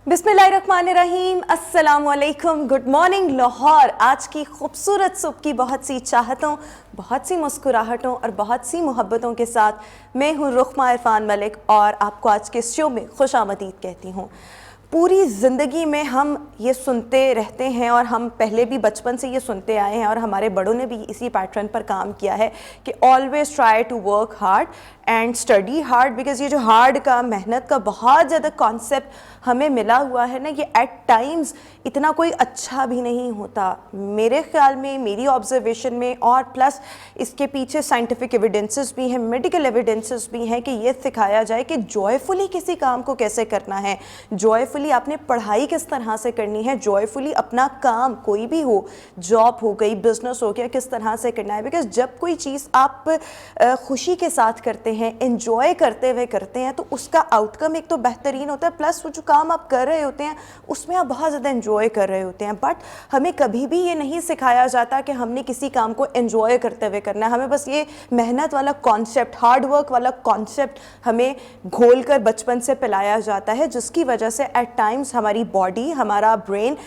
बिस्मिल्लाहिर्रहमानिर्रहीम, अस्सलाम वालेकुम, गुड मॉर्निंग लाहौर। आज की खूबसूरत सुबह की बहुत सी चाहतों, बहुत सी मुस्कुराहटों और बहुत सी मोहब्बतों के साथ मैं हूँ रुखमा इरफान मलिक और आपको आज के शो में खुशामदीद कहती हूँ। पूरी ज़िंदगी में हम ये सुनते रहते हैं और हम पहले भी बचपन से ये सुनते आए हैं और हमारे बड़ों ने भी इसी पैटर्न पर काम किया है कि always try to work hard and study hard, because ये जो हार्ड का, मेहनत का बहुत ज़्यादा कॉन्सेप्ट हमें मिला हुआ है ना, ये एट टाइम्स इतना कोई अच्छा भी नहीं होता मेरे ख्याल में, मेरी ऑब्जर्वेशन में। और प्लस इसके पीछे साइंटिफिक एविडेंसेस भी हैं, मेडिकल एविडेंसेस भी हैं कि ये सिखाया जाए कि जॉयफुली किसी काम को कैसे करना है, जॉयफुली आपने पढ़ाई किस तरह से करनी है, जॉयफुली अपना काम कोई भी हो, जॉब हो गई, बिजनेस हो गया, किस तरह से करना है। बिकॉज जब कोई चीज़ आप खुशी के साथ करते हैं, एंजॉय करते हुए करते हैं, तो उसका आउटकम एक तो बेहतरीन होता है, प्लस वो जो काम आप कर रहे होते हैं उसमें आप बहुत ज़्यादा एंजॉय कर रहे होते हैं। बट हमें कभी भी ये नहीं सिखाया जाता कि हमने किसी काम को एंजॉय करते हुए करना है। हमें बस ये मेहनत वाला कॉन्सेप्ट, हार्ड वर्क वाला कॉन्सेप्ट हमें घोल कर बचपन से पिलाया जाता है, जिसकी वजह से एट टाइम्स हमारी बॉडी, हमारा ब्रेन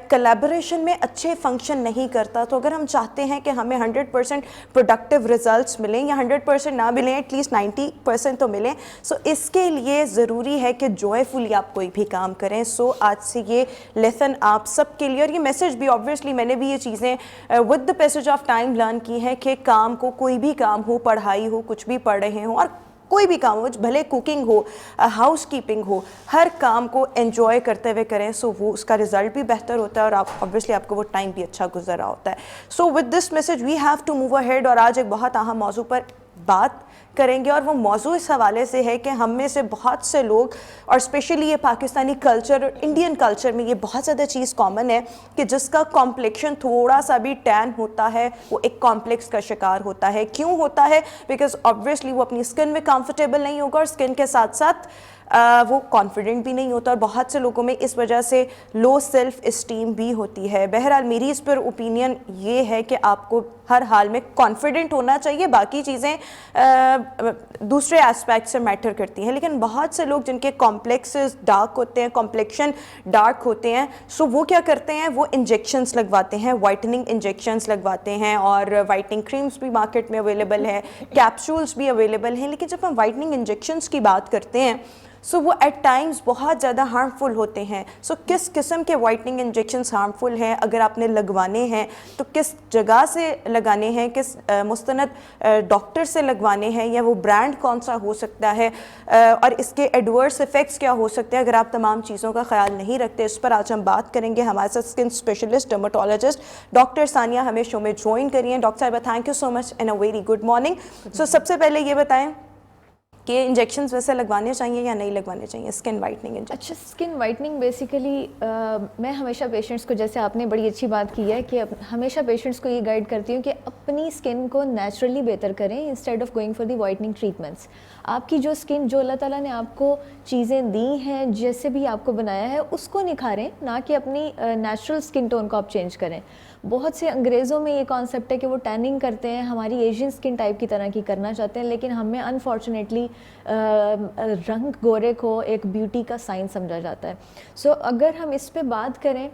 कोलैबोरेशन में अच्छे फंक्शन नहीं करता। तो अगर हम चाहते हैं कि हमें 100% प्रोडक्टिव रिजल्ट्स मिलें या 100% ना मिलें, एटलीस्ट 90% तो मिलें, सो इसके लिए ज़रूरी है कि जॉयफुली आप कोई भी काम करें। सो आज से ये लेसन आप सबके लिए, और ये मैसेज भी ऑब्वियसली मैंने भी ये चीज़ें with the passage of time learn की हैं कि काम को, कोई भी काम हो, पढ़ाई हो, कुछ भी पढ़ रहे हो और कोई भी काम हो, भले कुकिंग हो, हाउस कीपिंग हो, हर काम को एंजॉय करते हुए करें। सो वो उसका रिजल्ट भी बेहतर होता है और आप ऑब्वियसली आपको वो टाइम भी अच्छा गुजर रहा होता है। So with this message we have to move ahead. और आज एक बहुत अहम मौजू पर बात करेंगे और वो मौजू इस हवाले से है कि हम में से बहुत से लोग, और स्पेशली ये पाकिस्तानी कल्चर और इंडियन कल्चर में ये बहुत ज़्यादा चीज़ कॉमन है कि जिसका कॉम्प्लेक्शन थोड़ा सा भी टैन होता है वो एक कॉम्प्लेक्स का शिकार होता है। क्यों होता है? बिकॉज ऑब्वियसली वो अपनी स्किन में कंफर्टेबल नहीं होगा और स्किन के साथ साथ वो कॉन्फिडेंट भी नहीं होता और बहुत से लोगों में इस वजह से लो सेल्फ इस्टीम भी होती है। बहरहाल मेरी इस पर ओपिनियन ये है कि आपको हर हाल में कॉन्फिडेंट होना चाहिए, बाकी चीज़ें दूसरे एस्पेक्ट से मैटर करती हैं। लेकिन बहुत से लोग जिनके कॉम्प्लेक्सेस डार्क होते हैं, कॉम्प्लेक्शन डार्क होते हैं, सो वो क्या करते हैं, वो इंजेक्शंस लगवाते हैं, वाइटनिंग इंजेक्शंस लगवाते हैं और वाइटनिंग क्रीम्स भी मार्केट में अवेलेबल है, कैप्सूल्स भी अवेलेबल हैं। लेकिन जब हम वाइटनिंग इंजेक्शंस की बात करते हैं सो वो एट टाइम्स बहुत ज़्यादा हार्मफुल होते हैं। सो किस किस्म के वाइटनिंग इंजेक्शंस हार्मफुल हैं, अगर आपने लगवाने हैं तो किस जगह से लगाने हैं, किस मुस्तनद डॉक्टर से लगवाने हैं, या वो ब्रांड कौन सा हो सकता है और इसके एडवर्स इफ़ेक्ट्स क्या हो सकते हैं अगर आप तमाम चीज़ों का ख्याल नहीं रखते। इस पर आज हम बात करेंगे। हमारे साथ skin specialist dermatologist doctor Sania हमें शो में ज्वाइन करिए। डॉक्टर साहिबा, thank you so much and a very good morning. So सबसे पहले ये बताएं कि इंजेक्शंस वैसे लगवाने चाहिए या नहीं लगवाने चाहिए, स्किन वाइटनिंग इंजेक्शन? अच्छा, स्किन वाइटनिंग बेसिकली मैं हमेशा पेशेंट्स को, जैसे आपने बड़ी अच्छी बात की है कि हमेशा पेशेंट्स को ये गाइड करती हूँ कि अपनी स्किन को नेचुरली बेहतर करें instead of going for the whitening treatments. आपकी जो स्किन, जो अल्लाह ताला ने आपको चीज़ें दी हैं, जैसे भी आपको बनाया है उसको निखारें, ना कि अपनी नेचुरल स्किन टोन को आप चेंज करें। बहुत से अंग्रेज़ों में ये कॉन्सेप्ट है कि वो टैनिंग करते हैं, हमारी एशियन स्किन टाइप की तरह की करना चाहते हैं, लेकिन हमें अनफॉर्चुनेटली रंग गोरे को एक ब्यूटी का साइन समझा जाता है। सो अगर हम इस पे बात करें,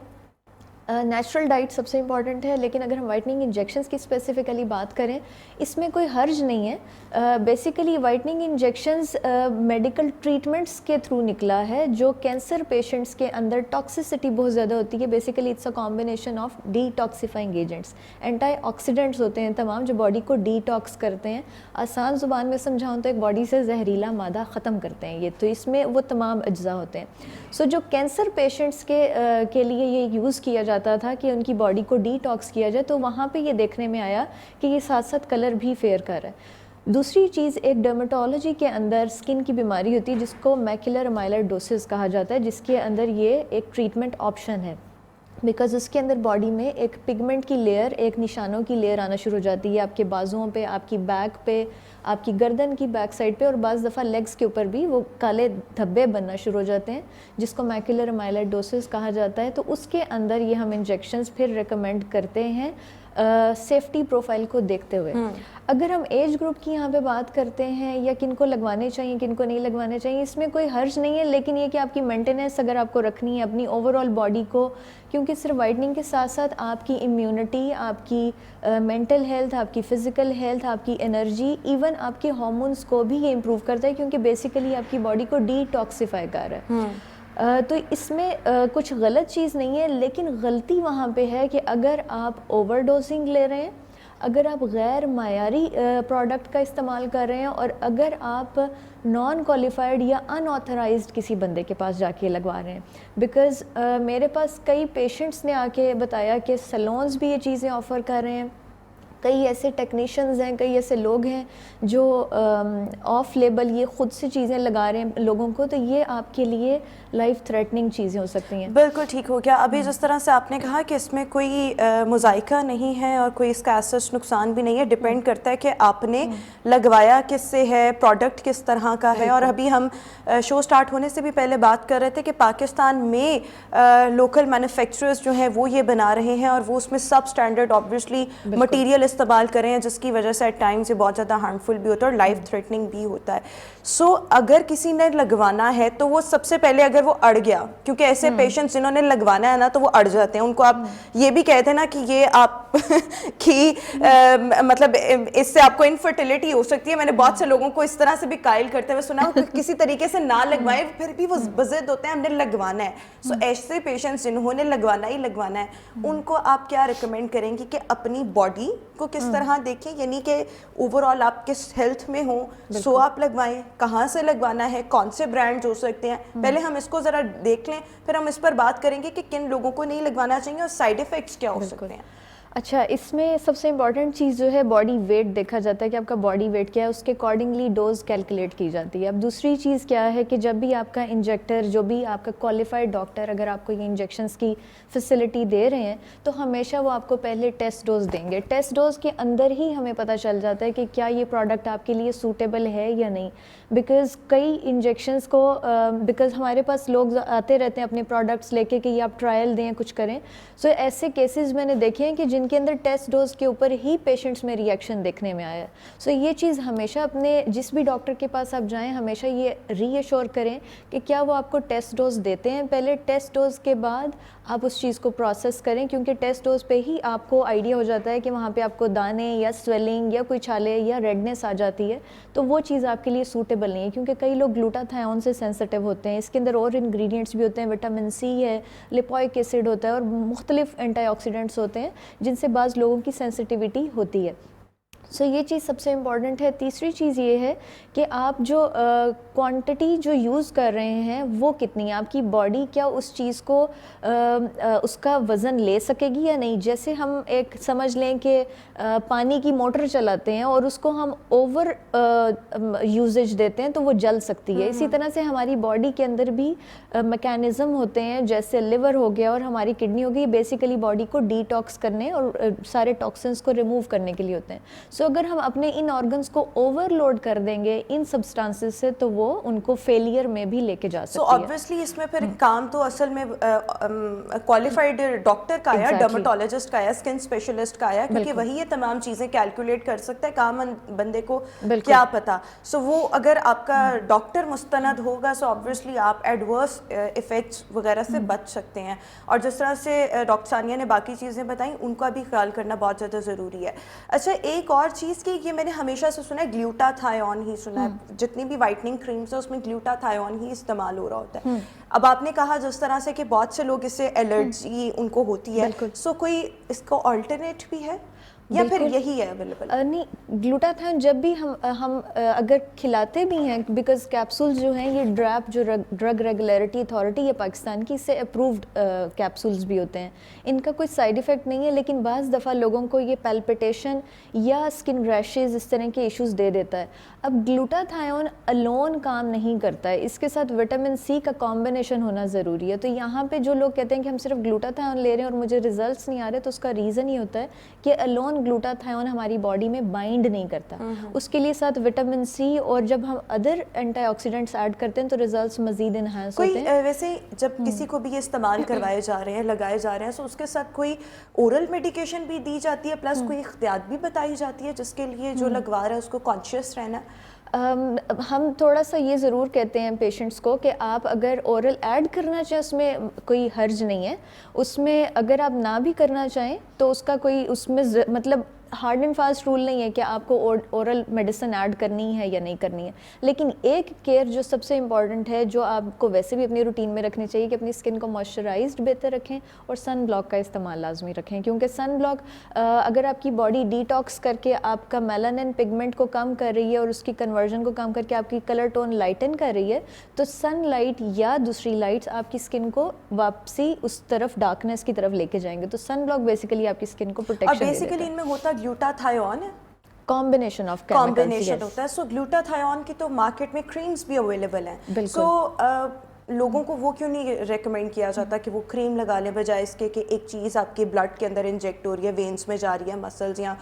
नेचुरल डाइट सबसे इम्पॉर्टेंट है, लेकिन अगर हम वाइटनिंग इंजेक्शंस की स्पेसिफिकली बात करें, इसमें कोई हर्ज नहीं है। Basically whitening injections medical treatments के थ्रू निकला है, जो कैंसर पेशेंट्स के अंदर टॉक्सिसिटी बहुत ज़्यादा होती है। Basically it's a combination of detoxifying agents, anti-oxidants होते हैं तमाम, जो बॉडी को डिटॉक्स करते हैं। आसान ज़ुबान में समझाऊँ तो एक बॉडी से जहरीला मादा ख़त्म करते हैं ये, तो इसमें वो तमाम अज्जा होते हैं। सो जो कैंसर पेशेंट्स के लिए ये यूज़ किया जाता था कि उनकी बॉडी को डिटॉक्स किया जाए, तो वहाँ पे ये देखने में आया कि ये साथ साथ कलर भी फेयर कर रहा है। दूसरी चीज़, एक डर्मेटोलॉजी के अंदर स्किन की बीमारी होती है जिसको मैक्युलर माइलोइडोसिस कहा जाता है, जिसके अंदर ये एक ट्रीटमेंट ऑप्शन है। बिकॉज़ उसके अंदर बॉडी में एक पिगमेंट की लेयर, एक निशानों की लेयर आना शुरू हो जाती है आपके बाजुओं पे, आपकी बैक पे, आपकी गर्दन की बैक साइड पे, और बाज़ दफ़ा लेग्स के ऊपर भी वो काले धब्बे बनना शुरू हो जाते हैं, जिसको मैक्युलर माइलोइडोसिस कहा जाता है। तो उसके अंदर ये हम इंजेक्शंस फिर रेकमेंड करते हैं सेफ्टी प्रोफाइल को देखते हुए। अगर हम एज ग्रुप की यहाँ पे बात करते हैं या किन को लगवाने चाहिए किन को नहीं लगवाने चाहिए, इसमें कोई हर्ज नहीं है, लेकिन ये कि आपकी मेंटेनेंस अगर आपको रखनी है अपनी ओवरऑल बॉडी को, क्योंकि सिर्फ वाइटनिंग के साथ साथ आपकी इम्यूनिटी, आपकी मेंटल हेल्थ, आपकी फ़िज़िकल हेल्थ, आपकी एनर्जी, इवन आपके हार्मोन्स को भी ये इम्प्रूव करता है, क्योंकि बेसिकली आपकी बॉडी को डिटॉक्सिफाई कर रहा है। तो इसमें कुछ गलत चीज़ नहीं है, लेकिन गलती वहाँ पे है कि अगर आप ओवरडोजिंग ले रहे हैं, अगर आप गैर मायारी प्रोडक्ट का इस्तेमाल कर रहे हैं, और अगर आप नॉन क्वालिफाइड या अनऑथराइज्ड किसी बंदे के पास जाके लगवा रहे हैं। बिकॉज़ मेरे पास कई पेशेंट्स ने आके बताया कि सैलून्स भी ये चीज़ें ऑफ़र कर रहे हैं, कई ऐसे टेक्नीशियंस हैं, कई ऐसे लोग हैं जो ऑफ लेबल ये ख़ुद से चीज़ें लगा रहे हैं लोगों को, तो ये आपके लिए लाइफ थ्रेटनिंग चीज़ें हो सकती हैं। बिल्कुल ठीक हो गया। अभी जिस तरह से आपने कहा कि इसमें कोई मुज़ायका नहीं है और कोई इसका एसच नुकसान भी नहीं है, डिपेंड करता है कि आपने लगवाया किससे है, प्रोडक्ट किस तरह का है। और अभी हम शो स्टार्ट होने से भी पहले बात कर रहे थे कि पाकिस्तान में लोकल मैन्युफैक्चरर्स जो हैं वो ये बना रहे हैं, और वो उसमें सब स्टैंडर्ड ऑब्वियसली मटीरियल इस्तेमाल कर रहे हैं, जिसकी वजह से एट टाइम्स ये बहुत ज़्यादा हार्मफुल भी होता है और लाइफ थ्रेटनिंग भी होता है। सो अगर किसी ने लगवाना है तो वो सबसे पहले, अगर वो अड़ गया, क्योंकि ऐसे पेशेंट्स जिन्होंने लगवाना है ना तो वो अड़ जाते हैं, उनको आप ये भी कहते हैं ना कि ये आप कि मतलब इससे आपको इनफर्टिलिटी हो सकती है। मैंने बहुत से लोगों को इस तरह से भी कायल करते हुए सुना कि किसी तरीके से ना लगवाएं, फिर भी वो बज़िद होते हैं हमने लगवाना है। सो ऐसे पेशेंट्स जिन्होंने लगवाना ही लगवाना है, उनको आप क्या रिकमेंड करेंगे कि अपनी बॉडी को किस तरह देखें, यानी कि ओवरऑल आप किस हेल्थ में हो सो आप लगवाएं, कहाँ से लगवाना है, कौन से ब्रांड्स हो सकते हैं, पहले हम इसको ज़रा देख लें, फिर हम इस पर बात करेंगे कि किन लोगों को नहीं लगवाना चाहिए और साइड इफ़ेक्ट्स क्या हो सकते हैं। अच्छा, इसमें सबसे इम्पॉर्टेंट चीज़ जो है बॉडी वेट देखा जाता है कि आपका बॉडी वेट क्या है, उसके अकॉर्डिंगली डोज कैलकुलेट की जाती है। अब दूसरी चीज़ क्या है कि जब भी आपका इंजेक्टर, जो भी आपका क्वालिफाइड डॉक्टर अगर आपको ये इंजेक्शंस की फैसिलिटी दे रहे हैं, तो हमेशा वो आपको पहले टेस्ट डोज देंगे। टेस्ट डोज के अंदर ही हमें पता चल जाता है कि क्या ये प्रोडक्ट आपके लिए सूटेबल है या नहीं। बिकॉज़ कई इंजेक्शंस को बिकॉज़ हमारे पास लोग आते रहते हैं अपने प्रोडक्ट्स लेके कि आप ट्रायल दें, कुछ करें। सो ऐसे केसेस मैंने देखे हैं कि जिनके अंदर टेस्ट डोज के ऊपर ही पेशेंट्स में रिएक्शन देखने में आया। सो ये चीज़ हमेशा अपने जिस भी डॉक्टर के पास आप जाएं, हमेशा ये रीअश्योर करें कि क्या वो आपको टेस्ट डोज देते हैं। पहले टेस्ट डोज के बाद आप उस चीज़ को प्रोसेस करें, क्योंकि टेस्ट डोज पे ही आपको आइडिया हो जाता है कि वहाँ पे आपको दाने या स्वेलिंग या कोई छाले या रेडनेस आ जाती है, तो वो चीज़ आपके लिए सूटेबल नहीं है। क्योंकि कई लोग ग्लूटाथायोन से सेंसिटिव होते हैं, इसके अंदर और इंग्रेडिएंट्स भी होते हैं, विटामिन सी है, लिपोइक एसिड होता है और मुख्तलिफ एंटीऑक्सीडेंट्स होते हैं जिनसे बाज़ लोगों की सेंसिटिविटी होती है। सो ये चीज़ सबसे इम्पॉर्टेंट है। तीसरी चीज़ ये है कि आप जो क्वांटिटी जो यूज़ कर रहे हैं वो कितनी है, आपकी बॉडी क्या उस चीज़ को उसका वज़न ले सकेगी या नहीं। जैसे हम एक समझ लें कि पानी की मोटर चलाते हैं और उसको हम ओवर यूजेज देते हैं तो वो जल सकती है। इसी तरह से हमारी बॉडी के अंदर भी मैकेनिज़्म होते हैं, जैसे लिवर हो गया और हमारी किडनी हो गई, बेसिकली बॉडी को डिटॉक्स करने और सारे टॉक्सिन्स को रिमूव करने के लिए होते हैं। सो अगर हम अपने इन ऑर्गन्स को ओवरलोड कर देंगे इन सब्सटेंसेस से, तो वो उनको फेलियर में भी लेके जा सकती है। सो ऑब्वियसली इसमें फिर काम तो असल में क्वालिफाइड डॉक्टर का है, डर्मेटोलॉजिस्ट का है, स्किन स्पेशलिस्ट का है, क्योंकि वही ये तमाम चीज़ें कैलकुलेट कर सकता है, काम बंदे को क्या पता। सो वो अगर आपका डॉक्टर मुस्तनद होगा, सो ऑब्वियसली आप एडवर्स इफ़ेक्ट्स वगैरह से बच सकते हैं। और जिस तरह से डॉक्टर सानिया ने बाकी चीज़ें बताई, उनका भी ख्याल करना बहुत ज़्यादा ज़रूरी है। अच्छा, एक और चीज़ की ये मैंने हमेशा से सुना है, ग्लूटाथायोन ही सुना है, जितनी भी वाइटनिंग क्रीम्स है उसमें ग्लूटाथायोन ही इस्तेमाल हो रहा होता है। अब आपने कहा जिस तरह से कि बहुत से लोग इससे एलर्जी उनको होती है, सो कोई इसको अल्टरनेट भी है या फिर यही है अवेलेबल? नहीं, ग्लूटाथायोन जब भी हम अगर खिलाते भी हैं, बिकॉज कैप्सूल्स जो हैं ये ड्रैप जो ड्रग रेगुलेटरी अथॉरिटी है पाकिस्तान की, इससे अप्रूव्ड कैप्सूल्स भी होते हैं। इनका कोई साइड इफ़ेक्ट नहीं है, लेकिन बाज़ दफ़ा लोगों को ये पैल्पिटेशन या स्किन रैशेज़ इस तरह के इश्यूज़ दे देता है। अब ग्लूटाथायोन अलोन काम नहीं करता है, इसके साथ विटामिन सी का कॉम्बिनेशन होना ज़रूरी है। तो यहाँ पे जो लोग कहते हैं कि हम सिर्फ ग्लूटाथायोन ले रहे हैं और मुझे रिजल्ट्स नहीं आ रहे, तो उसका रीज़न ये होता है कि अलोन ग्लूटाथायोन हमारी बॉडी में बाइंड नहीं करता, उसके लिए साथ विटामिन सी और जब हम अदर एंटीऑक्सीडेंट्स ऐड करते हैं तो रिजल्ट्स मजीद इन्हांस होते हैं। वैसे जब किसी को भी ये इस्तेमाल करवाए जा रहे हैं, लगाए जा रहे हैं, तो उसके साथ कोई ओरल मेडिकेशन भी दी जाती है, प्लस कोई इख्तियात भी बताई जाती है जिसके लिए जो लगवा रहा है उसको कॉन्शियस रहना है? हम थोड़ा सा ये ज़रूर कहते हैं पेशेंट्स को कि आप अगर ओरल ऐड करना चाहें उसमें कोई हर्ज नहीं है, उसमें अगर आप ना भी करना चाहें तो उसका कोई उसमें मतलब हार्ड एंड फास्ट रूल नहीं है कि आपको ओरल मेडिसिन ऐड करनी है या नहीं करनी है। लेकिन एक केयर जो सबसे इम्पॉर्टेंट है, जो आपको वैसे भी अपनी रूटीन में रखनी चाहिए, कि अपनी स्किन को मॉइस्चराइज्ड बेहतर रखें और सन ब्लॉक का इस्तेमाल लाजमी रखें, क्योंकि सन ब्लॉक अगर आपकी बॉडी डिटॉक्स करके आपका मेलानिन पिगमेंट को कम कर रही है और उसकी कन्वर्जन को कम करके आपकी कलर टोन लाइटन कर रही है, तो सन लाइट या दूसरी लाइट्स आपकी स्किन को वापसी उस तरफ डार्कनेस की तरफ लेके जाएंगे। तो सन ब्लॉक बेसिकली आपकी स्किन को प्रोटेक्शन दे देता है। बेसिकली इनमें होता ग्लूटाथायोन है, कॉम्बिनेशन ऑफ कॉम्बिनेशन होता है। सो ग्लूटाथायोन की तो मार्केट में क्रीम्स भी अवेलेबल हैं, सो लोगों को वो क्यों नहीं रेकमेंड किया जाता कि वो क्रीम लगा लें, बजाय इसके कि एक चीज़ आपके ब्लड के अंदर इंजेक्ट हो रही है, वेन्स में जा रही है, मसल्स या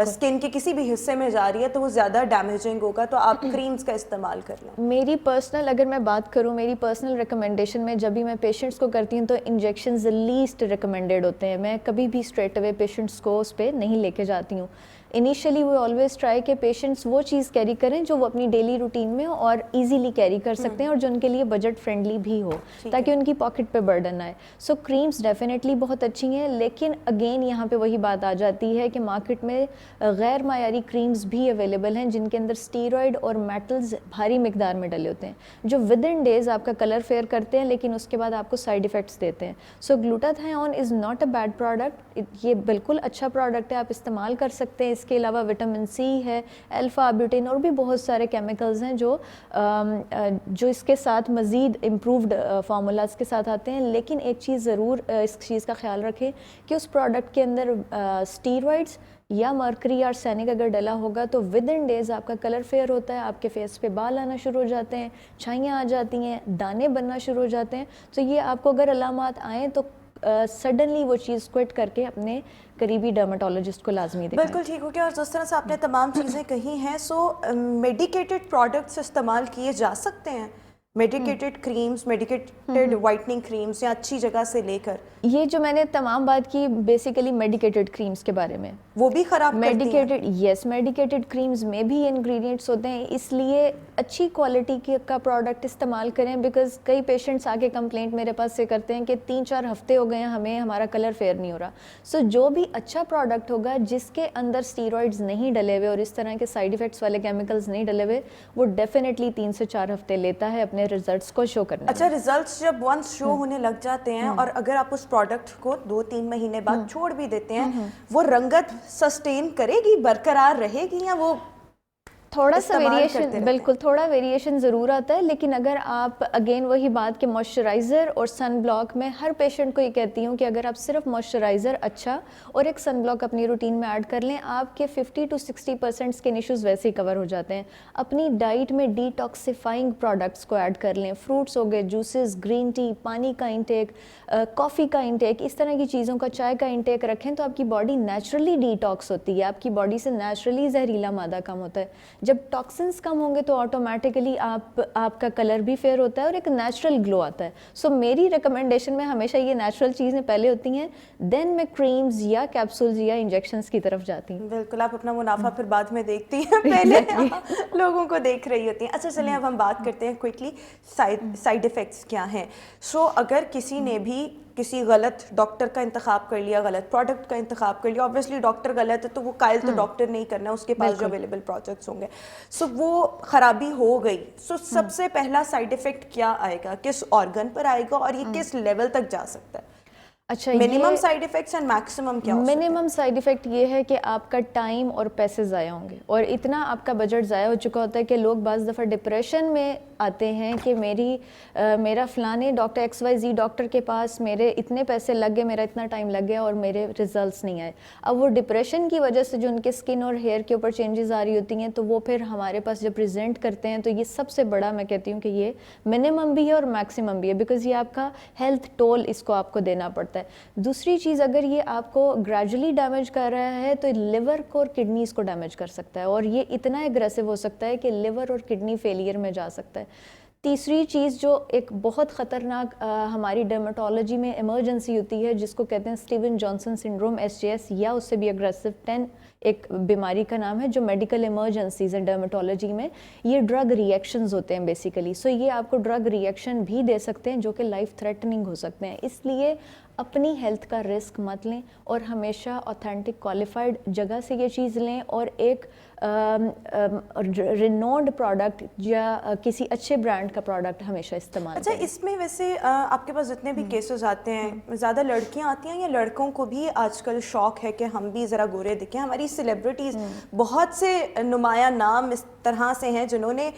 स्किन के किसी भी हिस्से में जा रही है, तो वो ज़्यादा डैमेजिंग होगा, तो आप क्रीम्स का इस्तेमाल कर लें। मेरी पर्सनल अगर मैं बात करूँ, मेरी पर्सनल रिकमेंडेशन में जब भी मैं पेशेंट्स को करती हूँ तो इंजेक्शंस लीस्ट रिकमेंडेड होते हैं। मैं कभी भी स्ट्रेट अवे पेशेंट्स को उस पर नहीं लेके जाती हूँ। इनिशियली वो ऑलवेज ट्राई के पेशेंट्स वो चीज़ कैरी करें जो वो अपनी डेली रूटीन में और इजीली कैरी कर सकते हैं और जो उनके लिए बजट फ्रेंडली भी हो, ताकि उनकी पॉकेट पे बर्डन आए। सो क्रीम्स डेफिनेटली बहुत अच्छी हैं, लेकिन अगेन यहाँ पे वही बात आ जाती है कि मार्केट में गैर मायारी क्रीम्स भी अवेलेबल हैं जिनके अंदर स्टीरॉयड और मेटल्स भारी मिकदार में डले होते हैं, जो विद इन डेज आपका कलर फेयर करते हैं लेकिन उसके बाद आपको साइड इफ़ेक्ट्स देते हैं। So glutathione is not a bad product, ये बिल्कुल अच्छा प्रोडक्ट है, आप इस्तेमाल कर सकते हैं। इसके अलावा विटामिन सी है, अल्फा ब्यूटेन और भी बहुत सारे केमिकल्स हैं जो इसके साथ मज़ीद इम्प्रूव्ड फार्मूलाज के साथ आते हैं। लेकिन एक चीज़ ज़रूर इस चीज़ का ख्याल रखें कि उस प्रोडक्ट के अंदर स्टीरॉइड्स या मर्करी या आर्सेनिक अगर डला होगा तो विद इन डेज आपका कलर फेयर होता है, आपके फेस पे बाल आना शुरू हो जाते हैं, छाइयाँ आ जाती हैं, दाने बनना शुरू हो जाते हैं। तो ये आपको अगर अलामात आएँ तो सडनली वो चीज़ क्विट करके अपने करीबी डर्माटोलॉजिस्ट को लाजमी दिखाएं। बिल्कुल ठीक हो गया। और जिस तरह से आपने तमाम चीज़ें कही हैं, सो मेडिकेटेड प्रोडक्ट्स इस्तेमाल किए जा सकते हैं, medicated creams, medicated whitening creams, या अच्छी जगह से लेकर, ये जो मैंने तमाम बात की बेसिकली मेडिकेटेड क्रीम्स के बारे में, वो भी ख़राब मेडिकेटेड, यस, मेडिकेटेड क्रीम्स में भी इंग्रेडिएंट्स होते हैं, इसलिए अच्छी क्वालिटी का प्रोडक्ट इस्तेमाल करें। बिकॉज कई पेशेंट्स आके कंप्लेंट मेरे पास से करते हैं कि 3-4 हफ्ते हो गए हैं हमें, हमारा कलर फेयर नहीं हो रहा। सो जो भी अच्छा प्रोडक्ट होगा जिसके अंदर स्टीरॉइड्स नहीं डले हुए और इस तरह के साइड इफेक्ट्स वाले केमिकल्स नहीं डले हुए, वो डेफिनेटली 3 से 4 हफ्ते लेता है अपने रिजल्ट्स को शो करने। अच्छा, रिजल्ट्स जब वंस शो होने लग जाते हैं और अगर आप उस प्रोडक्ट को 2-3 महीने बाद छोड़ भी देते हैं, वो रंगत सस्टेन करेगी, बरकरार रहेगी, या वो थोड़ा सा वेरिएशन, बिल्कुल थोड़ा वेरिएशन ज़रूर आता है। लेकिन अगर आप अगेन वही बात कि मॉइस्चराइज़र और सन ब्लॉक, में हर पेशेंट को ये कहती हूँ कि अगर आप सिर्फ मॉइस्चराइज़र अच्छा और एक सन ब्लॉक अपनी रूटीन में ऐड कर लें, आपके 50 to 60% स्किन इश्यूज़ वैसे ही कवर हो जाते हैं। अपनी डाइट में डिटॉक्सिफाइंग प्रोडक्ट्स को ऐड कर लें, फ्रूट्स हो गए, जूसेस, ग्रीन टी, पानी का इंटेक, कॉफ़ी का इंटेक, इस तरह की चीज़ों का, चाय का इंटेक रखें तो आपकी बॉडी नेचुरली डिटॉक्स होती है, आपकी बॉडी से नेचुरली जहरीला मादा कम होता है। जब टॉक्सिन्स कम होंगे तो ऑटोमेटिकली आपका कलर भी फेयर होता है और एक नेचुरल ग्लो आता है। सो मेरी रिकमेंडेशन में हमेशा ये नेचुरल चीज़ें पहले होती हैं, देन मैं क्रीम्स या कैप्सूल्स या इंजेक्शंस की तरफ जाती हूँ। बिल्कुल, आप अपना मुनाफा फिर बाद में देखती हैं, पहले लोगों को देख रही होती हैं। अच्छा चलिए, अब हम बात करते हैं क्विकली साइड इफ़ेक्ट्स क्या हैं। सो अगर किसी ने भी किसी गलत डॉक्टर का इंतखाब कर लिया, गलत प्रोडक्ट का इंतखाब कर लिया, ऑब्वियसली डॉक्टर गलत है तो वो कायल तो डॉक्टर नहीं करना, उसके पास जो अवेलेबल प्रोडक्ट्स होंगे, सो वो खराबी हो गई, सो सबसे पहला साइड इफेक्ट क्या आएगा, किस ऑर्गन पर आएगा और ये किस लेवल तक जा सकता है? अच्छा, minimum side effects and maximum क्या हो सकता है? मिनिमम साइड इफेक्ट ये है कि आपका टाइम और पैसे ज़ाया होंगे, और इतना आपका बजट ज़ाया हो चुका होता है कि लोग बाज़ दफ़ा डिप्रेशन में آتے ہیں کہ میرا فلانے ڈاکٹر XYZ ڈاکٹر کے پاس میرے اتنے پیسے لگ گئے, میرا اتنا ٹائم لگ گیا اور میرے ریزلٹس نہیں آئے. اب وہ ڈپریشن کی وجہ سے جو ان کے اسکن اور ہیئر کے اوپر چینجز آ رہی ہوتی ہیں, تو وہ پھر ہمارے پاس جب پریزنٹ کرتے ہیں تو یہ سب سے بڑا میں کہتی ہوں کہ یہ منیمم بھی ہے اور میکسیمم بھی ہے, بیکاز یہ آپ کا ہیلتھ ٹول اس کو آپ کو دینا پڑتا ہے. دوسری چیز, اگر یہ آپ کو گریجولی ڈیمیج کر رہا ہے تو لیور کو اور کڈنیز کو ڈیمیج کر سکتا ہے, اور یہ اتنا ایگریسو ہو سکتا ہے کہ لیور اور کڈنی فیلئر میں جا سکتا ہے. تیسری چیز جو ایک بہت خطرناک ہماری ڈرمیٹولوجی میں ایمرجنسی ہوتی ہے, جس کو کہتے ہیں اسٹیون جانسن سنڈروم SJS, یا اس سے بھی اگریسو 10 ایک بیماری کا نام ہے جو میڈیکل ایمرجنسیز ہے ڈرمیٹولوجی میں. یہ ڈرگ ریئیکشنز ہوتے ہیں بیسیکلی. سو یہ آپ کو ڈرگ ریئیکشن بھی دے سکتے ہیں جو کہ لائف تھریٹننگ ہو سکتے ہیں. اس لیے اپنی ہیلتھ کا رسک مت لیں اور ہمیشہ اوتھینٹک کوالیفائڈ جگہ سے یہ چیز لیں, اور ایک رینوڈ پروڈکٹ یا کسی اچھے برانڈ کا پروڈکٹ ہمیشہ استعمال کریں. اچھا, اس میں ویسے آپ کے پاس جتنے بھی کیسز آتے ہیں, زیادہ لڑکیاں آتی ہیں یا لڑکوں کو بھی آج کل شوق ہے کہ ہم بھی ذرا گورے دکھیں؟ ہماری سیلیبریٹیز بہت سے نمایاں نام اس طرح سے ہیں جنہوں نے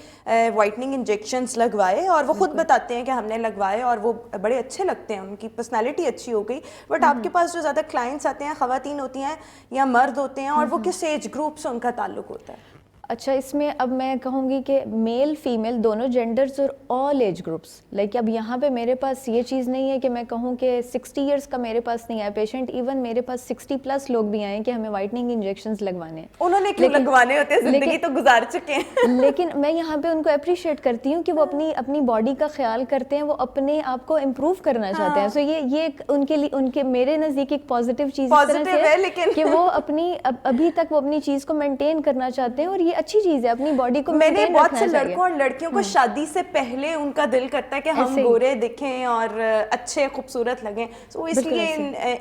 وائٹننگ انجیکشنز لگوائے, اور وہ خود بتاتے ہیں کہ ہم نے لگوائے اور وہ بڑے اچھے لگتے ہیں, ان کی پرسنالٹی اچھی ہو گئی. بٹ آپ کے پاس جو زیادہ کلائنٹس آتے ہیں خواتین ہوتی ہیں یا مرد ہوتے ہیں, اور وہ کس ایج گروپ سے ان کا تعلق ہوتا ہے؟ اچھا, اس میں اب میں کہوں گی کہ میل فیمیل دونوں جینڈرز اور آل ایج گروپس. لائک اب یہاں پہ میرے پاس یہ چیز نہیں ہے کہ میں کہوں کہ 60 ایئرس کا میرے پاس نہیں آیا پیشنٹ, ایون میرے پاس 60+ لوگ بھی آئے ہیں کہ ہمیں وائٹننگ انجیکشنز لگوانے ہیں. انہوں نے کیوں لگوانے ہوتے ہیں, زندگی تو گزار چکے ہیں. لیکن میں یہاں پہ ان کو اپریشیٹ کرتی ہوں کہ وہ اپنی باڈی کا خیال کرتے ہیں, وہ اپنے آپ کو امپروو کرنا چاہتے ہیں. سو یہ ان کے لیے, ان کے میرے نزدیک ایک پازیٹیو چیز اس طرح سے ہے کہ وہ ابھی تک وہ اپنی چیز کو مینٹین کرنا چاہتے ہیں, اور یہ اچھی چیز ہے اپنی باڈی کو میں نے بہت سے لڑکوں اور لڑکیوں کو شادی سے پہلے ان کا دل کرتا ہے کہ ہم گورے دکھیں اور اچھے خوبصورت لگیں, تو اس لیے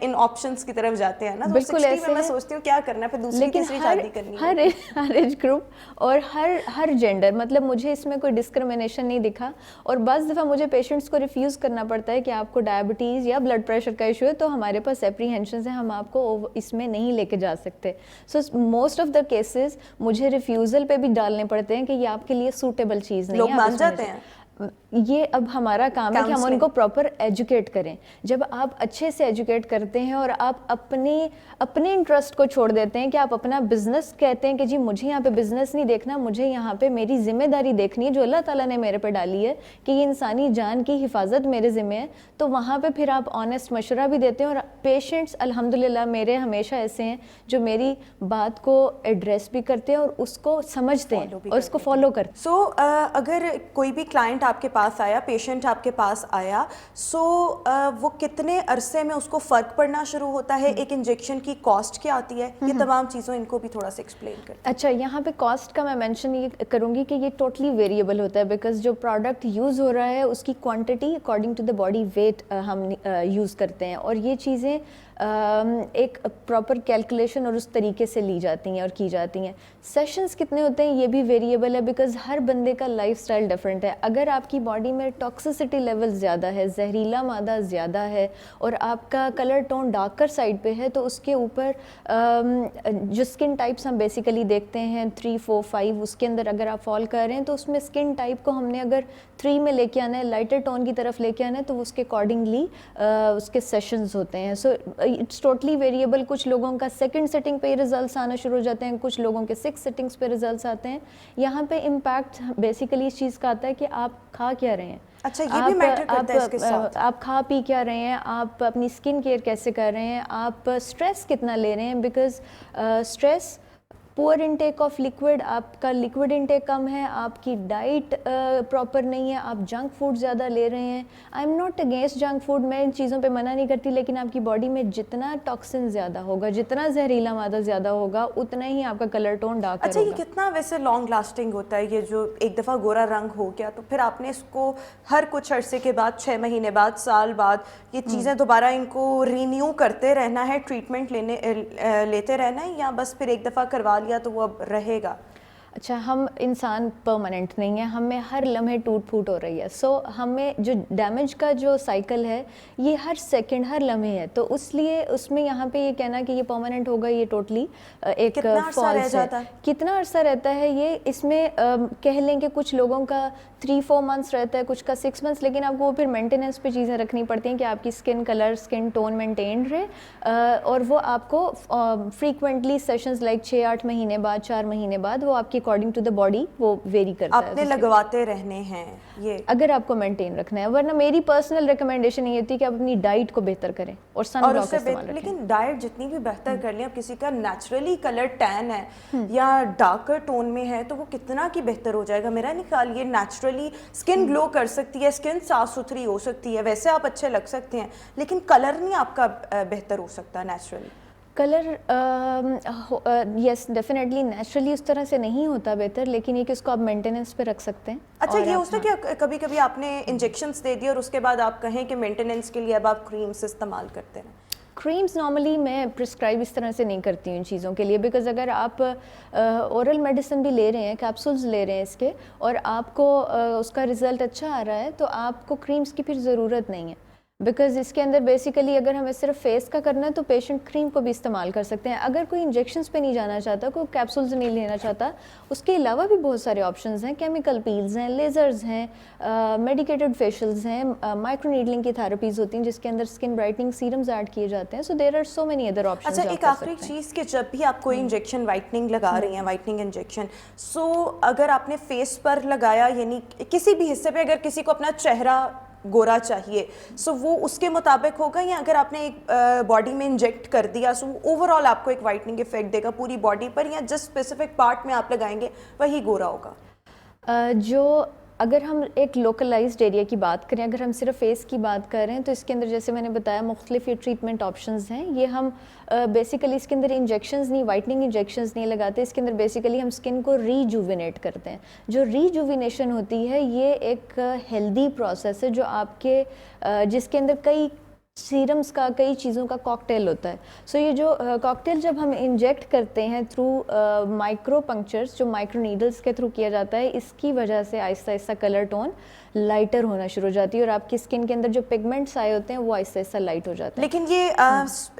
ان آپشنز کی طرف جاتے ہیں نا. بالکل ایسے میں سوچتی ہوں کیا کرنا ہے, پھر دوسری تیسری شادی کرنی ہے. ہر ایج گروپ اور ہر جینڈر, مطلب مجھے اس میں کوئی ڈسکریمنیشن نہیں دکھا. اور بعض دفعہ مجھے پیشنٹس کو ریفیوز کرنا پڑتا ہے کہ آپ کو ڈائبٹیز یا بلڈ پریشر کا ایشو ہے, تو ہمارے پاس اپریہینشنز ہیں, ہم آپ کو اس میں نہیں لے کے جا سکتے. So most of the cases مجھے ریفیوزل پہ بھی ڈالنے پڑتے ہیں کہ یہ آپ کے لیے سوٹیبل چیز نہیں ہے. لوگ مان جاتے ہیں. یہ اب ہمارا کام ہے کہ ہم ان کو پراپر ایجوکیٹ کریں. جب آپ اچھے سے ایجوکیٹ کرتے ہیں اور آپ اپنے انٹرسٹ کو چھوڑ دیتے ہیں کہ آپ اپنا بزنس کہتے ہیں کہ جی مجھے یہاں پہ بزنس نہیں دیکھنا, مجھے یہاں پہ میری ذمہ داری دیکھنی ہے جو اللہ تعالیٰ نے میرے پہ ڈالی ہے کہ یہ انسانی جان کی حفاظت میرے ذمہ ہے, تو وہاں پہ پھر آپ آنیسٹ مشورہ بھی دیتے ہیں. اور پیشنٹس الحمدللہ میرے ہمیشہ ایسے ہیں جو میری بات کو ایڈریس بھی کرتے ہیں اور اس کو سمجھتے ہیں اور اس کو فالو کرتے ہیں. سو اگر کوئی بھی کلائنٹ آپ کے پاس آیا, پیشنٹ آپ کے پاس آیا, سو وہ کتنے عرصے میں اس کو فرق پڑنا شروع ہوتا ہے؟ ایک انجیکشن کی کاسٹ کیا آتی ہے؟ یہ تمام چیزوں ان کو بھی تھوڑا سا ایکسپلین کریں. اچھا, یہاں پہ کاسٹ کا میں مینشن یہ کروں گی کہ یہ ٹوٹلی ویریبل ہوتا ہے, بیکاز جو پروڈکٹ یوز ہو رہا ہے اس کی quantity according to the body weight ہم یوز کرتے ہیں, اور یہ چیزیں ایک پراپر کیلکولیشن اور اس طریقے سے لی جاتی ہیں اور کی جاتی ہیں. سیشنز کتنے ہوتے ہیں یہ بھی ویریبل ہے, بیکاز ہر بندے کا لائف اسٹائل ڈفرینٹ ہے. اگر آپ کی باڈی میں ٹاکسیسٹی لیول زیادہ ہے, زہریلا مادہ زیادہ ہے, اور آپ کا کلر ٹون ڈارکر سائڈ پہ ہے, تو اس کے اوپر جو اسکن ٹائپس ہم بیسیکلی دیکھتے ہیں 3, 4, 5, اس کے اندر اگر آپ فال کر رہے ہیں تو اس میں اسکن ٹائپ کو ہم نے اگر 3 میں لے کے آنا ہے, لائٹر ٹون کی طرف لے کے آنا ہے, تو اس کے اکارڈنگلی اس کے سیشنز ہوتے ہیں. So it's totally variable. کچھ لوگوں کا سیکنڈ سیٹنگ پہ ریزلٹس آنا شروع ہو جاتے ہیں, کچھ لوگوں کے 6 سیٹنگس پہ ریزلٹس آتے ہیں. یہاں پہ امپیکٹ بیسیکلی اس چیز کا آتا ہے کہ آپ کھا کیا رہے ہیں. اچھا, یہ بھی میٹر کرتا ہے اس کے ساتھ. آپ کھا پی کیا رہے ہیں, آپ اپنی اسکن کیئر کیسے کر رہے ہیں, آپ اسٹریس کتنا لے رہے ہیں, بیکاز اسٹریس, پور انٹیک آف لیکوڈ, آپ کا لیکوڈ انٹیک کم ہے, آپ کی ڈائٹ پراپر نہیں ہے, آپ جنک فوڈ زیادہ لے رہے ہیں. I am not against junk food, میں ان چیزوں پہ منع نہیں کرتی, لیکن آپ کی باڈی میں جتنا ٹاکسن زیادہ ہوگا, جتنا زہریلا مادہ زیادہ ہوگا, اتنا ہی آپ کا کلر ٹون ڈارک ہوگا. اچھا, یہ کتنا ویسے لانگ لاسٹنگ ہوتا ہے؟ یہ جو ایک دفعہ گورا رنگ ہو گیا تو پھر آپ نے اس کو ہر کچھ عرصے کے بعد, 6 مہینے بعد, سال بعد, یہ چیزیں دوبارہ ان کو رینیو کرتے رہنا ہے, ٹریٹمنٹ لیتے رہنا ہے, یا بس پھر ایک دفعہ کروا لیا تو وہ اب رہے گا؟ اچھا ہم انسان پرماننٹ نہیں ہے, ہمیں ہر لمحے ٹوٹ پھوٹ ہو رہی ہے, سو ہمیں جو ڈیمیج کا جو سائیکل ہے یہ ہر سیکنڈ ہر لمحے ہے, تو اس لیے اس میں یہاں پہ یہ کہنا کہ یہ پرماننٹ ہوگا یہ ٹوٹلی ایک فالس ہے. کتنا عرصہ رہتا ہے یہ, اس میں کہہ لیں کہ کچھ لوگوں کا 3-4 منتھس رہتا ہے, کچھ کا 6 منتھس, لیکن آپ کو پھر مینٹیننس پہ چیزیں رکھنی پڑتی ہیں کہ آپ کی skin colour skin tone maintained رہے, اور وہ آپ کو فریکوینٹلی سیشنز لائک 6-8 مہینے بعد 4 مہینے بعد وہ آپ کی اکارڈنگ ٹو دا باڈی وہ ویری کرتا ہے, آپ نے لگواتے رہنے ہیں یہ اگر آپ کو مینٹین رکھنا ہے. ورنہ میری پرسنل ریکمنڈیشن یہ ہوتی ہے کہ آپ اپنی ڈائٹ کو بہتر کریں اور سن بلاک کا استعمال کریں. لیکن ڈائٹ جتنی بھی بہتر کر لیں, اب کسی کا نیچرلی کلر ٹین ہے یا ڈارکر ٹون میں ہے تو وہ کتنا کی بہتر ہو جائے گا. میرا نہیں خیال یہ نیچرلی اسکن گلو کر سکتی ہے, اسکن صاف ستھری ہو سکتی ہے, ویسے آپ اچھے لگ سکتے ہیں, لیکن کلر نہیں آپ کا بہتر ہو سکتا naturally. Colour yes definitely naturally اس طرح سے نہیں ہوتا بہتر, لیکن یہ کہ اس کو آپ مینٹیننس پہ رکھ سکتے ہیں. اچھا یہ ہوتا ہے کہ کبھی کبھی آپ نے انجیکشنز دے دی اور اس کے بعد آپ کہیں کہ مینٹیننس کے لیے اب آپ کریمز استعمال کرتے ہیں. کریمز نارملی میں پرسکرائب اس طرح سے نہیں کرتی ہوں ان چیزوں کے لیے, بیکاز اگر آپ اورل میڈیسن بھی لے رہے ہیں, کیپسولز لے رہے ہیں اس کے, اور آپ کو اس کا رزلٹ اچھا آ رہا ہے, تو آپ کو کریمز کی پھر ضرورت نہیں ہے, بیکاز اس کے اندر بیسیکلی اگر ہمیں صرف فیس کا کرنا ہے تو پیشنٹ کریم کو بھی استعمال کر سکتے ہیں. اگر کوئی انجیکشنز پہ نہیں جانا چاہتا, کوئی کیپسولز نہیں لینا چاہتا, اس کے علاوہ بھی بہت سارے آپشنز ہیں. کیمیکل پیلز ہیں, لیزرز ہیں, میڈیکیٹڈ فیشلز ہیں, مائکرو نیڈلنگ کی تھراپیز ہوتی ہیں جس کے اندر اسکن برائٹننگ سیرمز ایڈ کیے جاتے ہیں. So there are so many other options. اچھا ایک آخری چیز کہ جب بھی آپ کوئی انجیکشن وائٹننگ لگا رہی ہیں, وائٹننگ انجیکشن, سو اگر آپ نے فیس پر لگایا, یعنی کسی بھی حصے پہ اگر کسی کو اپنا چہرہ گورا چاہیے, سو وہ اس کے مطابق ہوگا, یا اگر آپ نے ایک باڈی میں انجیکٹ کر دیا سو اوور آل آپ کو ایک وائٹننگ افیکٹ دے گا پوری باڈی پر, یا جس اسپیسیفک پارٹ میں آپ لگائیں گے وہی گورا ہوگا؟ جو اگر ہم ایک لوکلائزڈ ایریا کی بات کریں, اگر ہم صرف فیس کی بات کر رہے ہیں, تو اس کے اندر جیسے میں نے بتایا مختلف یہ ٹریٹمنٹ آپشنز ہیں. یہ ہم بیسیکلی اس کے اندر انجیکشنز نہیں, وائٹننگ انجیکشنز نہیں لگاتے, اس کے اندر بیسیکلی ہم اسکن کو ریجوینیٹ کرتے ہیں. جو ریجوینیشن ہوتی ہے یہ ایک ہیلدی پروسیس ہے جو آپ کے جس کے اندر کئی سیرمز کا, کئی چیزوں کا کاکٹیل ہوتا ہے. سو یہ جو کاکٹیل جب ہم انجیکٹ کرتے ہیں تھرو مائکرو پنکچرز, جو مائکرو نیڈلز کے تھرو کیا جاتا ہے, اس کی وجہ سے آہستہ آہستہ کلر ٹون لائٹر ہونا شروع ہو جاتی ہے, اور آپ کی اسکن کے اندر جو پگمنٹس آئے ہوتے ہیں وہ آہستہ آہستہ لائٹ ہو جاتے ہیں. لیکن یہ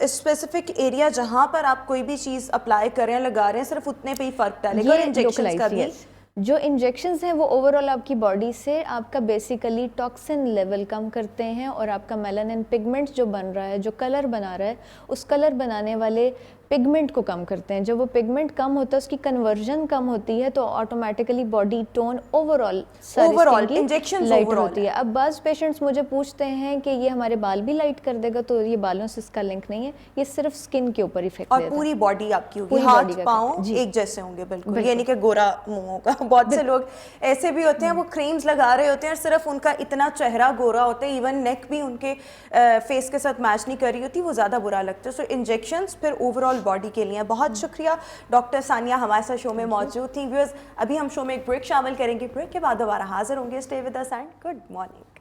اسپیسیفک ایریا جہاں پر آپ کوئی بھی چیز اپلائی کر رہے ہیں, لگا رہے ہیں, صرف اتنے پہ ہی فرق ڈالے گا, اور انجیکشنز کا بھی جو انجیکشنز ہیں وہ اوور آل آپ کی باڈی سے آپ کا بیسیکلی ٹاکسن لیول کم کرتے ہیں, اور آپ کا میلانن پگمنٹ جو بن رہا ہے, جو کلر بنا رہا ہے, اس کلر بنانے والے پگمنٹ کو کم کرتے ہیں. جب وہ پگمنٹ کم ہوتا ہے, اس کی کنورژن کم ہوتی ہے, تو automatically body tone over all injection light ہوتی ہے. اب بعض پیشنٹس مجھے پوچھتے ہیں کہ یہ ہمارے بال بھی لائٹ کر دے گا, تو یہ بالوں سے اس کا لنک نہیں ہے, یہ صرف اسکن کے اوپر افیکٹ اور پوری باڈی آپ کی ہوگی, ہاتھ پاؤں ایک جیسے ہوں گے بالکل, یعنی کہ گورا منہ ہوگا. بہت سے لوگ ایسے بھی ہوتے ہیں وہ کریمز لگا رہے ہوتے ہیں, صرف ان کا اتنا چہرہ گورا ہوتا ہے, ایون نیک بھی ان کے فیس کے ساتھ میچ نہیں کر رہی ہوتی, وہ زیادہ برا لگتا ہے. سو انجیکشنز پھر اوور آل باڈی کے لیے. بہت شکریہ ڈاکٹر ثانیہ ہمارے ساتھ شو میں موجود تھیں. ویورز ابھی ہم شو میں ایک بریک شامل کریں گے, بریک کے بعد دوبارہ حاضر ہوں گے. Stay with us and good morning.